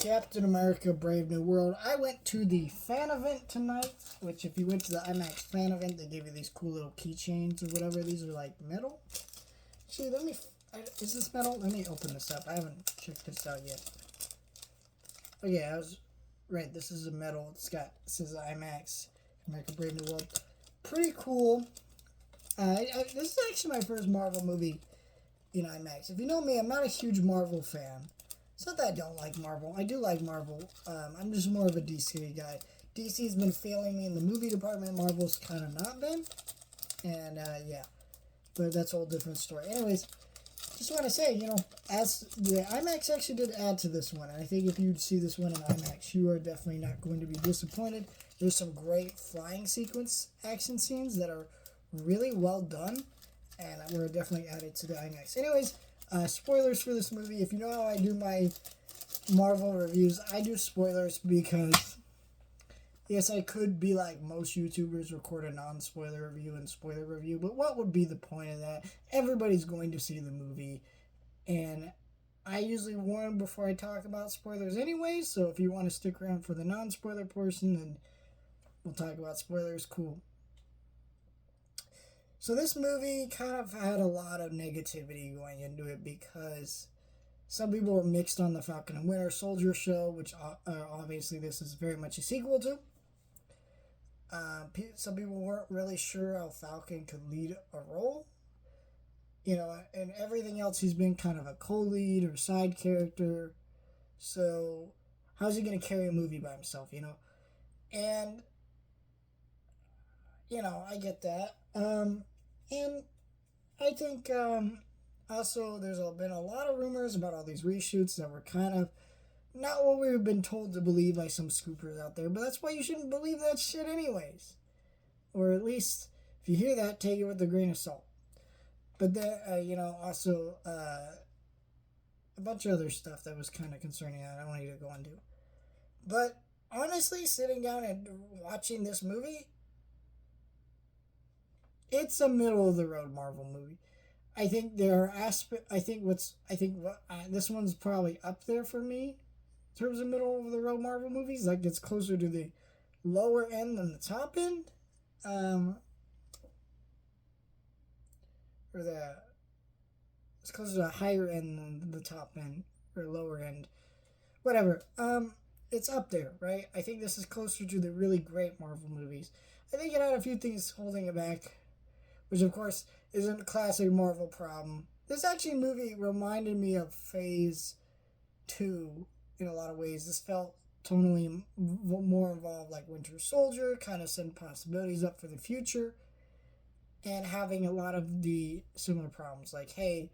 Captain America Brave New World. I went to the fan event tonight, which if you went to the IMAX fan event, they give you these cool little keychains or whatever. These are like metal. See, is this metal? Let me open this up. I haven't checked this out yet. Oh yeah, I was right. This is a metal. It says IMAX America Brave New World. Pretty cool. This is actually my first Marvel movie in IMAX. If you know me, I'm not a huge Marvel fan. It's not that I don't like Marvel. I do like Marvel. I'm just more of a DC guy. DC's been failing me in the movie department. Marvel's kind of not been. And, yeah. But that's a whole different story. Anyways, just want to say, as the IMAX actually did add to this one. And I think if you see this one in IMAX, you are definitely not going to be disappointed. There's some great flying sequence action scenes that are really well done. And we're definitely added to the IMAX. Anyways, spoilers for this movie. If you know how I do my Marvel reviews, I do spoilers because, yes, I could be like most YouTubers, record a non-spoiler review and spoiler review, but what would be the point of that? Everybody's going to see the movie, and I usually warn before I talk about spoilers anyway, so if you want to stick around for the non-spoiler portion, then we'll talk about spoilers, cool. So this movie kind of had a lot of negativity going into it because some people were mixed on the Falcon and Winter Soldier show, which obviously this is very much a sequel to. Some people weren't really sure how Falcon could lead a role. And everything else he's been kind of a co-lead or side character. So how's he going to carry a movie by himself, And, I get that. And I think also there's been a lot of rumors about all these reshoots that were kind of not what we've been told to believe by some scoopers out there, but that's why you shouldn't believe that shit anyways. Or at least, if you hear that, take it with a grain of salt. But then, also a bunch of other stuff that was kind of concerning that I don't need to go into. But honestly, sitting down and watching this movie, it's a middle of the road Marvel movie. I think there are this one's probably up there for me in terms of middle of the road Marvel movies. Like it's closer to the lower end than the top end. It's closer to the higher end than the top end or lower end. Whatever. It's up there, right? I think this is closer to the really great Marvel movies. I think it had a few things holding it back, which of course isn't a classic Marvel problem. This actually movie reminded me of Phase 2 in a lot of ways. This felt tonally more involved like Winter Soldier, kind of setting possibilities up for the future, and having a lot of the similar problems like, hey,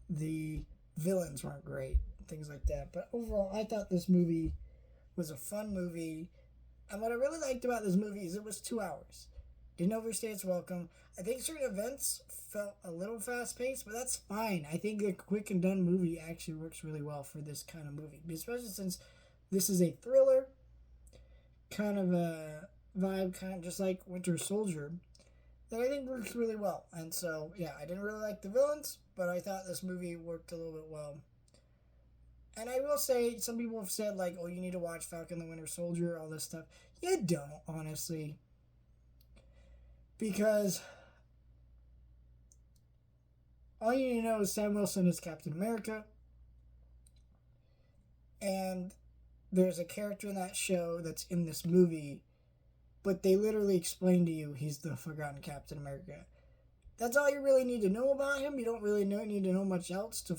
the villains weren't great, things like that. But overall, I thought this movie was a fun movie. And what I really liked about this movie is it was 2 hours. Didn't overstay its welcome. I think certain events felt a little fast-paced, but that's fine. I think a quick and done movie actually works really well for this kind of movie, especially since this is a thriller kind of a vibe, kind of just like Winter Soldier, that I think works really well. And so, yeah, I didn't really like the villains, but I thought this movie worked a little bit well. And I will say, some people have said, like, oh, you need to watch Falcon the Winter Soldier, all this stuff. You don't, honestly. Because all you need to know is Sam Wilson is Captain America. And there's a character in that show that's in this movie, but they literally explain to you he's the forgotten Captain America. That's all you really need to know about him. You don't really need to know much else to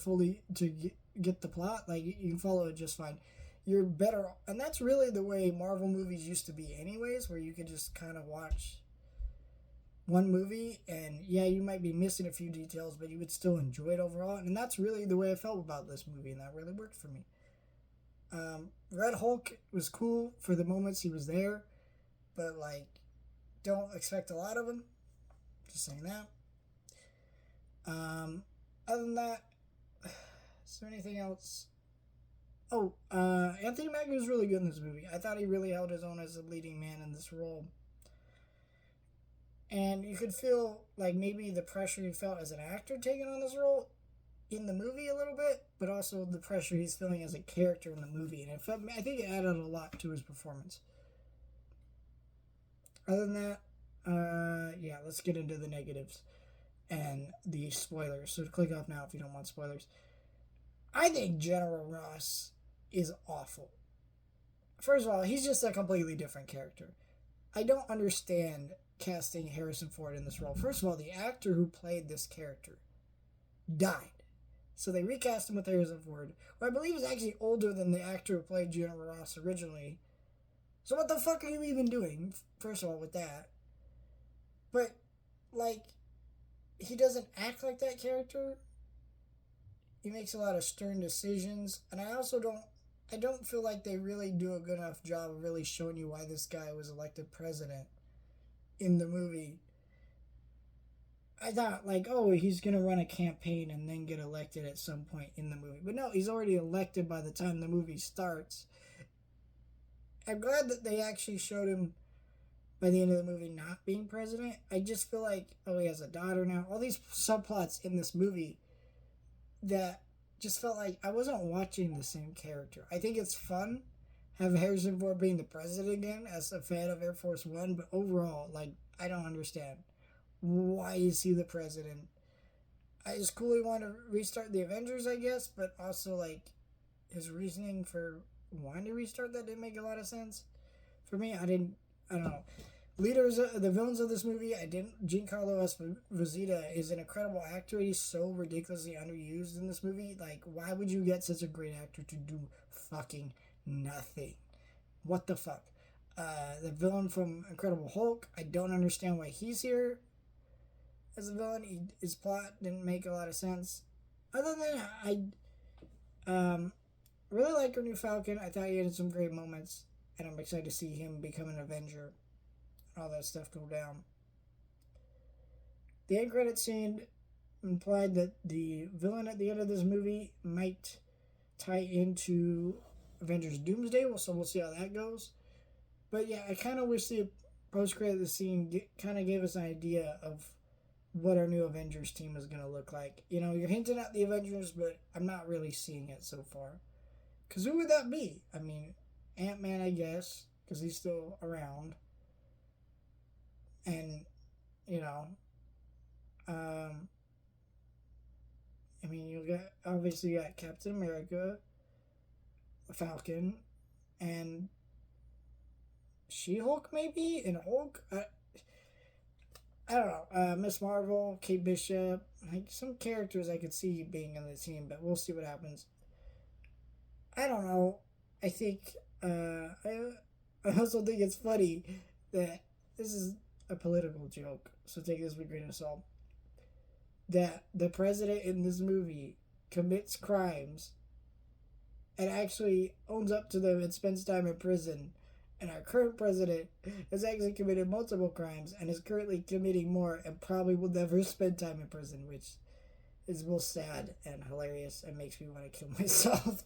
get the plot. Like, you can follow it just fine. You're better, and that's really the way Marvel movies used to be anyways, where you could just kind of watch one movie, and yeah, you might be missing a few details, but you would still enjoy it overall. And that's really the way I felt about this movie, and that really worked for me. Red Hulk was cool for the moments he was there, but like, don't expect a lot of him. Just saying that. Other than that, is there anything else? Oh, Anthony Mackie was really good in this movie. I thought he really held his own as a leading man in this role. And you could feel like maybe the pressure he felt as an actor taking on this role in the movie a little bit, but also the pressure he's feeling as a character in the movie, and I think it added a lot to his performance. Other than that, yeah, let's get into the negatives and the spoilers. So click off now if you don't want spoilers. I think General Ross is awful. First of all, he's just a completely different character. I don't understand casting Harrison Ford in this role. First of all, the actor who played this character died. So they recast him with Harrison Ford, who I believe is actually older than the actor who played General Ross originally. So what the fuck are you even doing, first of all, with that? But, like, he doesn't act like that character. He makes a lot of stern decisions. And I also don't feel like they really do a good enough job of really showing you why this guy was elected president in the movie. I thought, like, oh, he's going to run a campaign and then get elected at some point in the movie. But no, he's already elected by the time the movie starts. I'm glad that they actually showed him by the end of the movie not being president. I just feel like, oh, he has a daughter now. All these subplots in this movie that just felt like I wasn't watching the same character. I think it's fun have Harrison Ford being the president again as a fan of Air Force One, but overall, like, I don't understand. Why is he the president? It's cool he wanted to restart the Avengers, I guess, but also, like, his reasoning for wanting to restart that didn't make a lot of sense. For me, I don't know. The villains of this movie, Giancarlo Esposito is an incredible actor. He's so ridiculously underused in this movie. Like, why would you get such a great actor to do fucking nothing? What the fuck? The villain from Incredible Hulk, I don't understand why he's here as a villain. His plot didn't make a lot of sense. Other than that, I really like our new Falcon. I thought he had some great moments, and I'm excited to see him become an Avenger. All that stuff go down. The end credit scene implied that the villain at the end of this movie might tie into Avengers Doomsday, so we'll see how that goes. But yeah, I kind of wish the post-credit scene kind of gave us an idea of what our new Avengers team is going to look like. You know, you're hinting at the Avengers, but I'm not really seeing it so far. Because who would that be? I mean, Ant-Man, I guess, because he's still around. And, you know, I mean, obviously you got Captain America, Falcon, and She-Hulk maybe, and Hulk. I don't know. Miss Marvel, Kate Bishop, like some characters I could see being on the team, but we'll see what happens. I don't know. I think I also think it's funny that this is a political joke, so take this with a grain of salt. That the president in this movie commits crimes and actually owns up to them and spends time in prison. And our current president has actually committed multiple crimes and is currently committing more and probably will never spend time in prison, which is both sad and hilarious and makes me want to kill myself.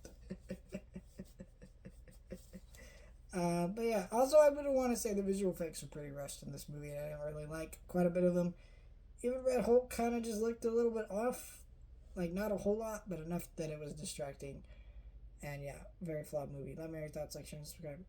But yeah, also I would want to say the visual effects are pretty rushed in this movie, and I didn't really like quite a bit of them. Even Red Hulk kind of just looked a little bit off. Like, not a whole lot, but enough that it was distracting. And yeah, very flawed movie. Let me know your thoughts, section, subscribe.